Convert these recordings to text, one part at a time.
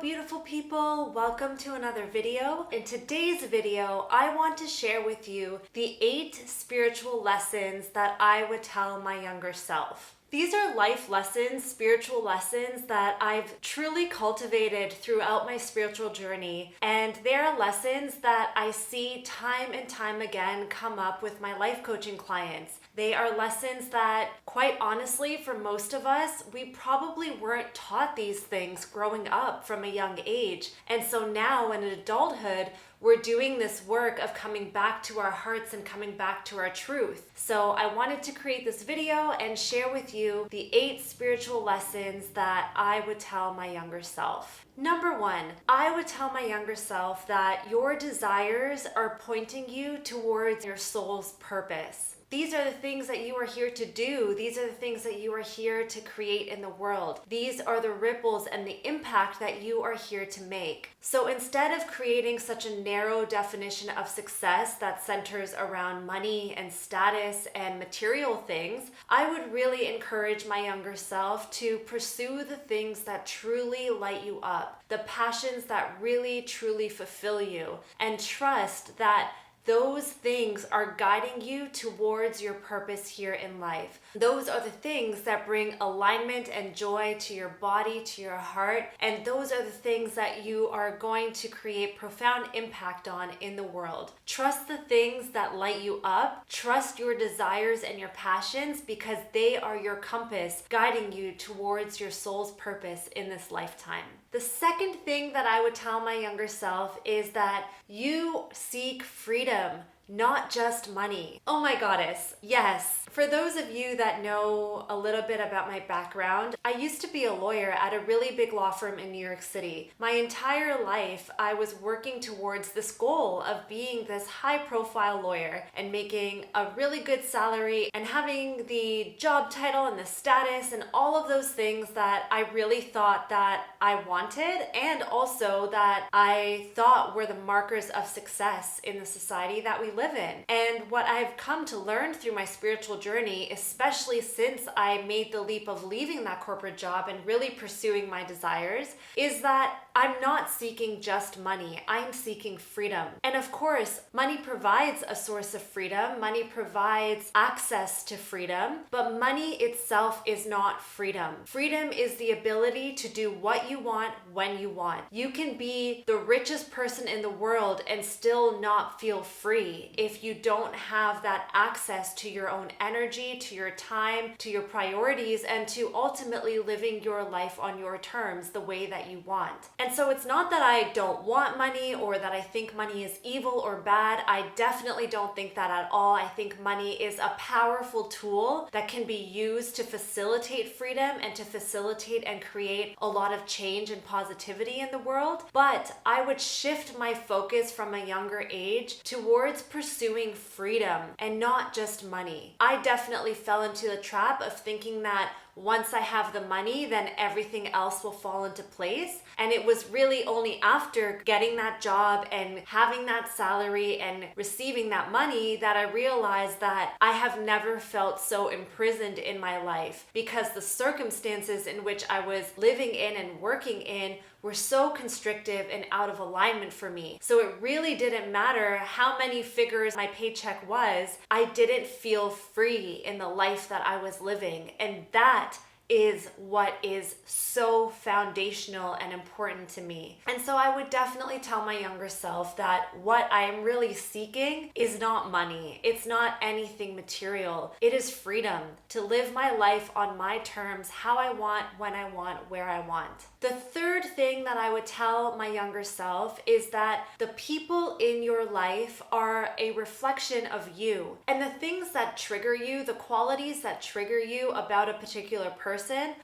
beautiful people. Welcome to another video. In today's video, I want to share with you the 8 spiritual lessons that I would tell my younger self. These are life lessons, spiritual lessons that I've truly cultivated throughout my spiritual journey. And they are lessons that I see time and time again come up with my life coaching clients. They are lessons that, quite honestly, for most of us, we probably weren't taught these things growing up from a young age. And so now in adulthood, we're doing this work of coming back to our hearts and coming back to our truth. So I wanted to create this video and share with you the 8 spiritual lessons that I would tell my younger self. Number 1, I would tell my younger self that your desires are pointing you towards your soul's purpose. These are the things that you are here to do. These are the things that you are here to create in the world. These are the ripples and the impact that you are here to make. So instead of creating such a narrow definition of success that centers around money and status and material things, I would really encourage my younger self to pursue the things that truly light you up, the passions that really, truly fulfill you, and trust that those things are guiding you towards your purpose here in life. Those are the things that bring alignment and joy to your body, to your heart, and those are the things that you are going to create profound impact on in the world. Trust the things that light you up. Trust your desires and your passions because they are your compass guiding you towards your soul's purpose in this lifetime. The second thing that I would tell my younger self is that you seek freedom, not just money. Oh my goddess, yes. For those of you that know a little bit about my background, I used to be a lawyer at a really big law firm in New York City. My entire life, I was working towards this goal of being this high-profile lawyer and making a really good salary and having the job title and the status and all of those things that I really thought that I wanted and also that I thought were the markers of success in the society that we live in. And what I've come to learn through my spiritual journey, especially since I made the leap of leaving that corporate job and really pursuing my desires, is that I'm not seeking just money. I'm seeking freedom. And of course, money provides a source of freedom. Money provides access to freedom, but money itself is not freedom. Freedom is the ability to do what you want when you want. You can be the richest person in the world and still not feel free if you don't have that access to your own energy, to your time, to your priorities, and to ultimately living your life on your terms the way that you want. And so it's not that I don't want money or that I think money is evil or bad. I definitely don't think that at all. I think money is a powerful tool that can be used to facilitate freedom and to facilitate and create a lot of change and positivity in the world. But I would shift my focus from a younger age towards pursuing freedom and not just money. I definitely fell into the trap of thinking that once I have the money, then everything else will fall into place. And it was really only after getting that job and having that salary and receiving that money that I realized that I have never felt so imprisoned in my life because the circumstances in which I was living in and working in were so constrictive and out of alignment for me. So it really didn't matter how many figures my paycheck was, I didn't feel free in the life that I was living. And that is what is so foundational and important to me. And so I would definitely tell my younger self that what I am really seeking is not money. It's not anything material. It is freedom to live my life on my terms, how I want, when I want, where I want. The third thing that I would tell my younger self is that the people in your life are a reflection of you. And the things that trigger you, the qualities that trigger you about a particular person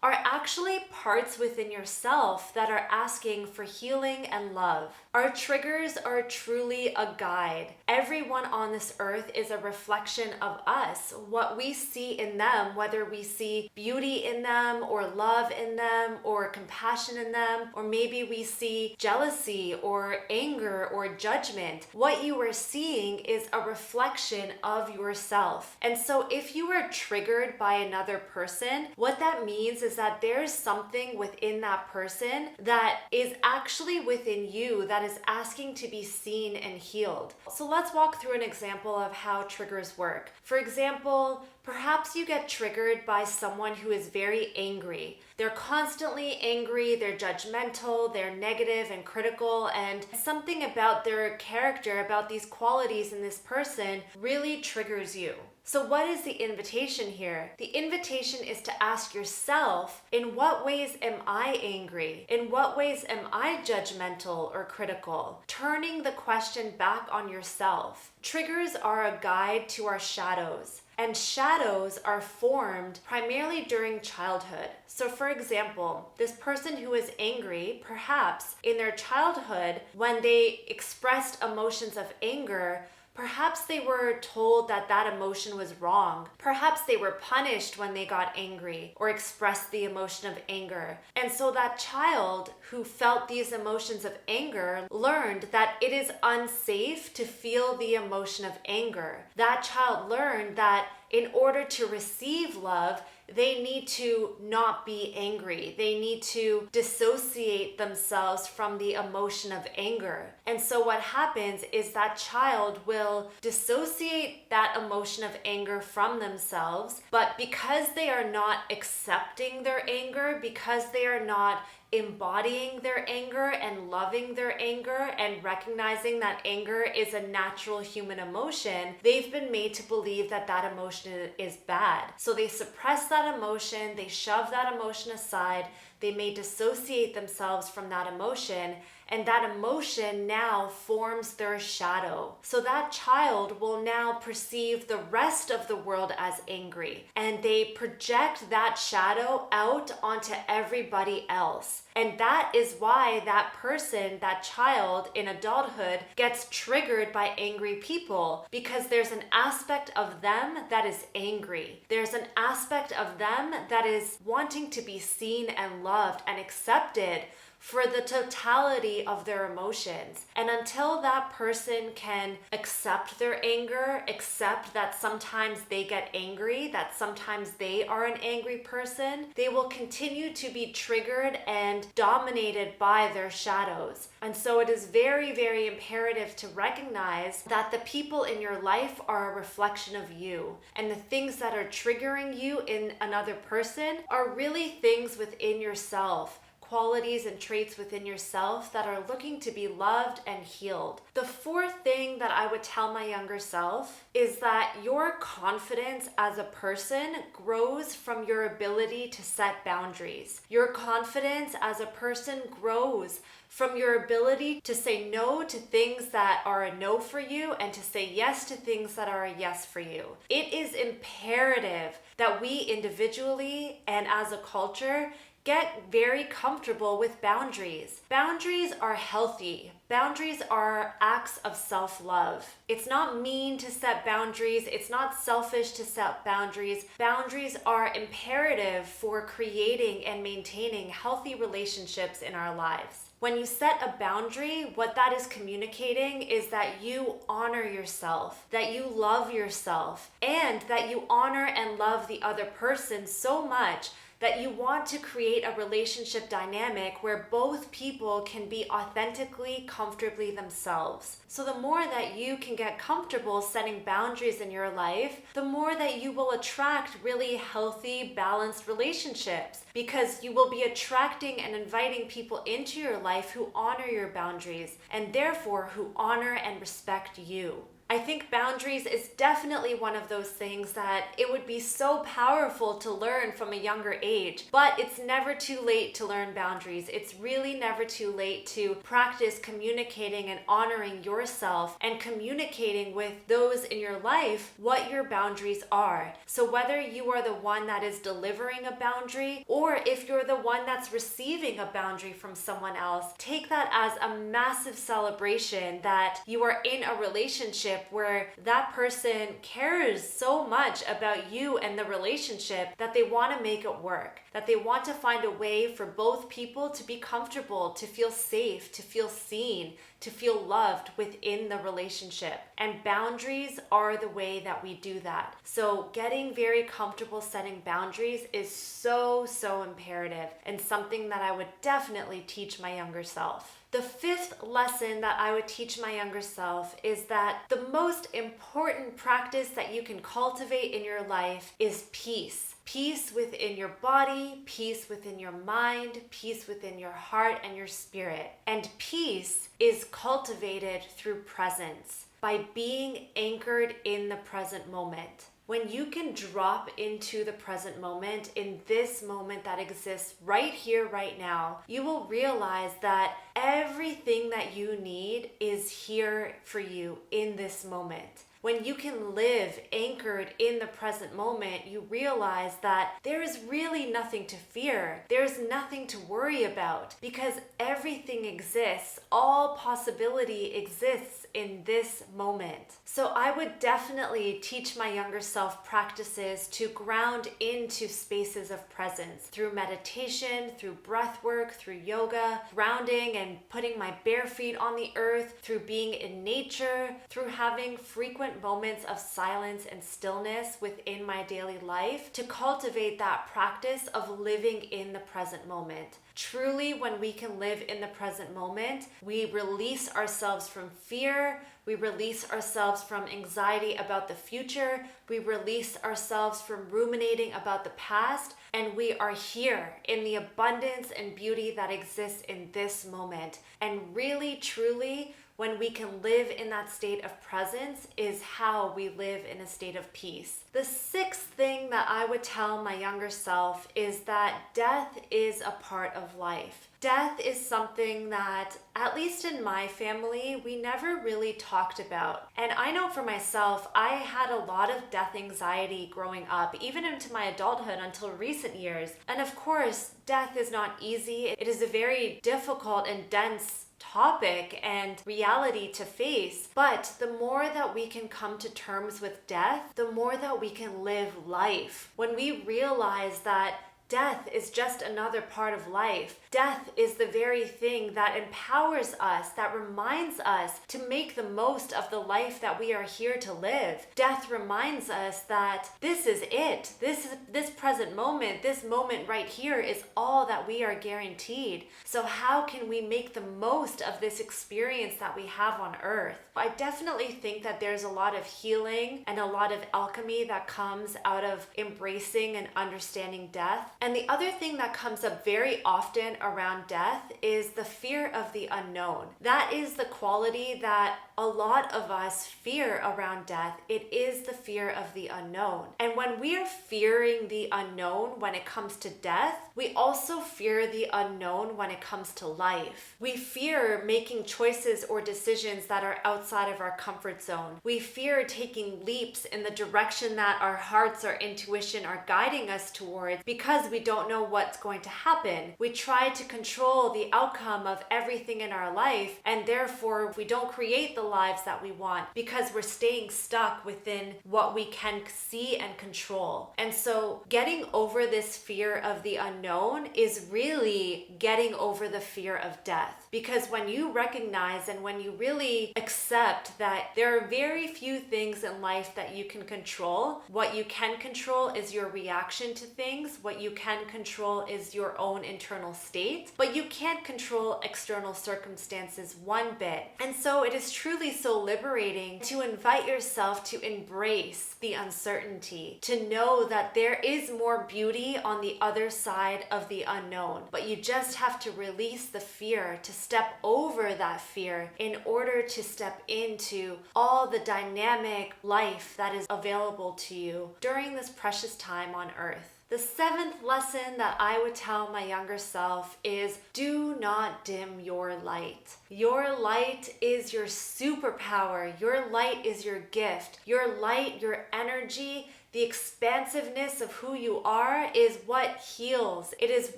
are actually parts within yourself that are asking for healing and love. Our triggers are truly a guide. Everyone on this earth is a reflection of us. What we see in them, whether we see beauty in them or love in them or compassion compassion in them, or maybe we see jealousy or anger or judgment. What you are seeing is a reflection of yourself. And so if you are triggered by another person, what that means is that there's something within that person that is actually within you that is asking to be seen and healed. So let's walk through an example of how triggers work. For example, perhaps you get triggered by someone who is very angry. They're constantly angry, they're judgmental, they're negative and critical, and something about their character, about these qualities in this person really triggers you. So what is the invitation here? The invitation is to ask yourself, in what ways am I angry? In what ways am I judgmental or critical? Turning the question back on yourself. Triggers are a guide to our shadows. And shadows are formed primarily during childhood. So for example, this person who is angry, perhaps in their childhood, when they expressed emotions of anger, perhaps they were told that that emotion was wrong. Perhaps they were punished when they got angry or expressed the emotion of anger. And so that child who felt these emotions of anger learned that it is unsafe to feel the emotion of anger. That child learned that in order to receive love, they need to not be angry. They need to dissociate themselves from the emotion of anger. And so what happens is that child will dissociate that emotion of anger from themselves, but because they are not accepting their anger, because they are not embodying their anger and loving their anger and recognizing that anger is a natural human emotion, they've been made to believe that that emotion is bad. So they suppress that emotion, they shove that emotion aside, they may dissociate themselves from that emotion, and that emotion now forms their shadow. So that child will now perceive the rest of the world as angry, and they project that shadow out onto everybody else. And that is why that person, that child in adulthood, gets triggered by angry people, because there's an aspect of them that is angry. There's an aspect of them that is wanting to be seen and loved and accepted for the totality of their emotions. And until that person can accept their anger, accept that sometimes they get angry, that sometimes they are an angry person, they will continue to be triggered and dominated by their shadows. And so it is very, very imperative to recognize that the people in your life are a reflection of you. And the things that are triggering you in another person are really things within yourself, qualities and traits within yourself that are looking to be loved and healed. The fourth thing that I would tell my younger self is that your confidence as a person grows from your ability to set boundaries. Your confidence as a person grows from your ability to say no to things that are a no for you and to say yes to things that are a yes for you. It is imperative that we individually and as a culture get very comfortable with boundaries. Boundaries are healthy. Boundaries are acts of self-love. It's not mean to set boundaries. It's not selfish to set boundaries. Boundaries are imperative for creating and maintaining healthy relationships in our lives. When you set a boundary, what that is communicating is that you honor yourself, that you love yourself, and that you honor and love the other person so much that you want to create a relationship dynamic where both people can be authentically, comfortably themselves. So the more that you can get comfortable setting boundaries in your life, the more that you will attract really healthy, balanced relationships, because you will be attracting and inviting people into your life who honor your boundaries and therefore who honor and respect you. I think boundaries is definitely one of those things that it would be so powerful to learn from a younger age, but it's never too late to learn boundaries. It's really never too late to practice communicating and honoring yourself and communicating with those in your life what your boundaries are. So whether you are the one that is delivering a boundary or if you're the one that's receiving a boundary from someone else, take that as a massive celebration that you are in a relationship relationship where that person cares so much about you and the relationship that they want to make it work, that they want to find a way for both people to be comfortable, to feel safe, to feel seen, to feel loved within the relationship. And boundaries are the way that we do that. So getting very comfortable setting boundaries is so imperative, and something that I would definitely teach my younger self. The fifth lesson that I would teach my younger self is that the most important practice that you can cultivate in your life is peace. Peace within your body, peace within your mind, peace within your heart and your spirit. And peace is cultivated through presence, by being anchored in the present moment. When you can drop into the present moment, in this moment that exists right here, right now, you will realize that everything that you need is here for you in this moment. When you can live anchored in the present moment, you realize that there is really nothing to fear. There's nothing to worry about, because everything exists. All possibility exists in this moment. So I would definitely teach my younger self practices to ground into spaces of presence through meditation, through breath work, through yoga, grounding and putting my bare feet on the earth, through being in nature, through having frequent moments of silence and stillness within my daily life, to cultivate that practice of living in the present moment. Truly, when we can live in the present moment, we release ourselves from fear, we release ourselves from anxiety about the future, we release ourselves from ruminating about the past, and we are here in the abundance and beauty that exists in this moment. And really, truly, when we can live in that state of presence is how we live in a state of peace. The sixth thing that I would tell my younger self is that death is a part of life. Death is something that, at least in my family, we never really talked about. And I know for myself, I had a lot of death anxiety growing up, even into my adulthood until recent years. And of course, death is not easy. It is a very difficult and dense topic and reality to face. But the more that we can come to terms with death, the more that we can live life. When we realize that death is just another part of life. Death is the very thing that empowers us, that reminds us to make the most of the life that we are here to live. Death reminds us that this is it. This present moment, this moment right here is all that we are guaranteed. So how can we make the most of this experience that we have on earth? I definitely think that there's a lot of healing and a lot of alchemy that comes out of embracing and understanding death. And the other thing that comes up very often around death is the fear of the unknown. That is the quality that a lot of us fear around death. It is the fear of the unknown. And when we are fearing the unknown when it comes to death, we also fear the unknown when it comes to life. We fear making choices or decisions that are outside of our comfort zone. We fear taking leaps in the direction that our hearts or intuition are guiding us towards because we don't know what's going to happen. We try to control the outcome of everything in our life, and therefore we don't create the lives that we want because we're staying stuck within what we can see and control. And so getting over this fear of the unknown is really getting over the fear of death. Because when you recognize and when you really accept that there are very few things in life that you can control, what you can control is your reaction to things, what you can control is your own internal state, but you can't control external circumstances one bit. And so it is truly so liberating to invite yourself to embrace the uncertainty, to know that there is more beauty on the other side of the unknown, but you just have to release the fear, to step over that fear in order to step into all the dynamic life that is available to you during this precious time on earth. The seventh lesson that I would tell my younger self is do not dim your light. Your light is your superpower. Your light is your gift. Your light, your energy The expansiveness of who you are is what heals. It is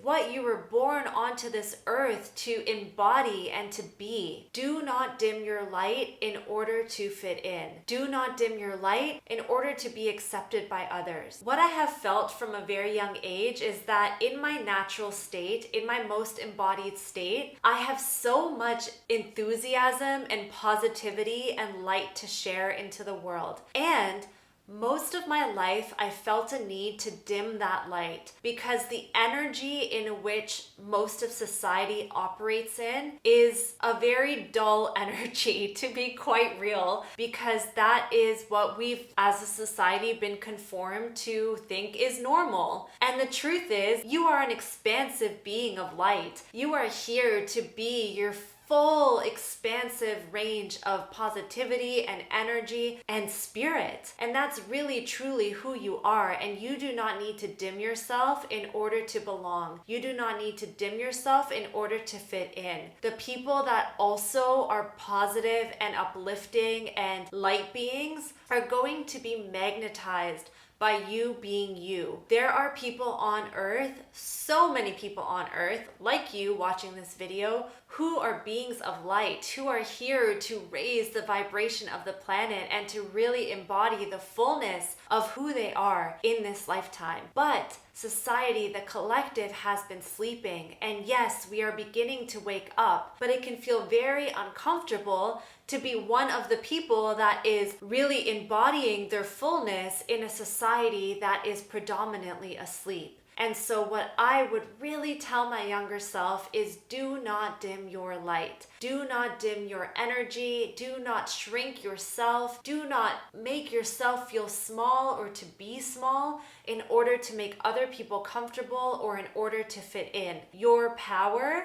what you were born onto this earth to embody and to be. Do not dim your light in order to fit in. Do not dim your light in order to be accepted by others. What I have felt from a very young age is that in my natural state, in my most embodied state, I have so much enthusiasm and positivity and light to share into the world. And most of my life, I felt a need to dim that light because the energy in which most of society operates in is a very dull energy, to be quite real, because that is what we've, as a society, been conformed to think is normal. And the truth is, you are an expansive being of light. You are here to be your full expansive range of positivity and energy and spirit. And that's really truly who you are. And you do not need to dim yourself in order to belong. You do not need to dim yourself in order to fit in. The people that also are positive and uplifting and light beings are going to be magnetized by you being you. There are people on earth, so many people on earth, like you watching this video, who are beings of light, who are here to raise the vibration of the planet and to really embody the fullness of who they are in this lifetime. But society, the collective, has been sleeping. And yes, we are beginning to wake up, but it can feel very uncomfortable to be one of the people that is really embodying their fullness in a society that is predominantly asleep. And so what I would really tell my younger self is do not dim your light. Do not dim your energy. Do not shrink yourself. Do not make yourself feel small or to be small in order to make other people comfortable or in order to fit in. Your power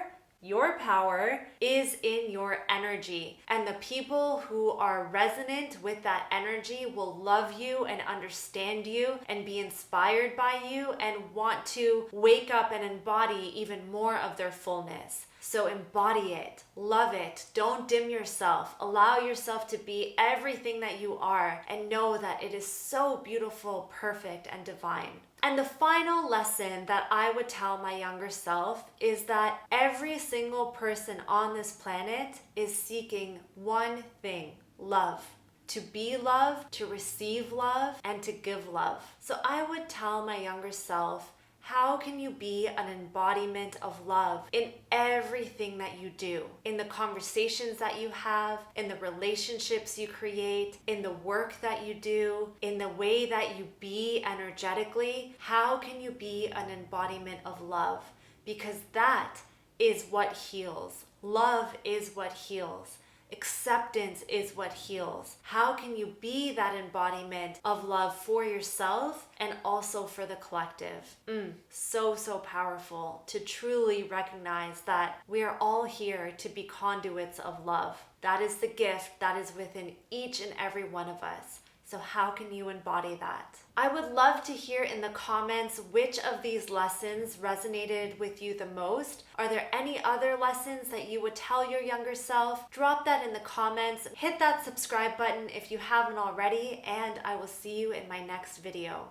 is in your energy, and the people who are resonant with that energy will love you and understand you and be inspired by you and want to wake up and embody even more of their fullness. So embody it, love it, don't dim yourself, allow yourself to be everything that you are and know that it is so beautiful, perfect, and divine. And the final lesson that I would tell my younger self is that every single person on this planet is seeking one thing: love. To be loved, to receive love, and to give love. So I would tell my younger self, how can you be an embodiment of love in everything that you do? In the conversations that you have, in the relationships you create, in the work that you do, in the way that you be energetically? How can you be an embodiment of love? Because that is what heals. Love is what heals. Acceptance is what heals. How can you be that embodiment of love for yourself and also for the collective? So powerful to truly recognize that we are all here to be conduits of love. That is the gift that is within each and every one of us. So how can you embody that? I would love to hear in the comments which of these lessons resonated with you the most. Are there any other lessons that you would tell your younger self? Drop that in the comments. Hit that subscribe button if you haven't already, and I will see you in my next video.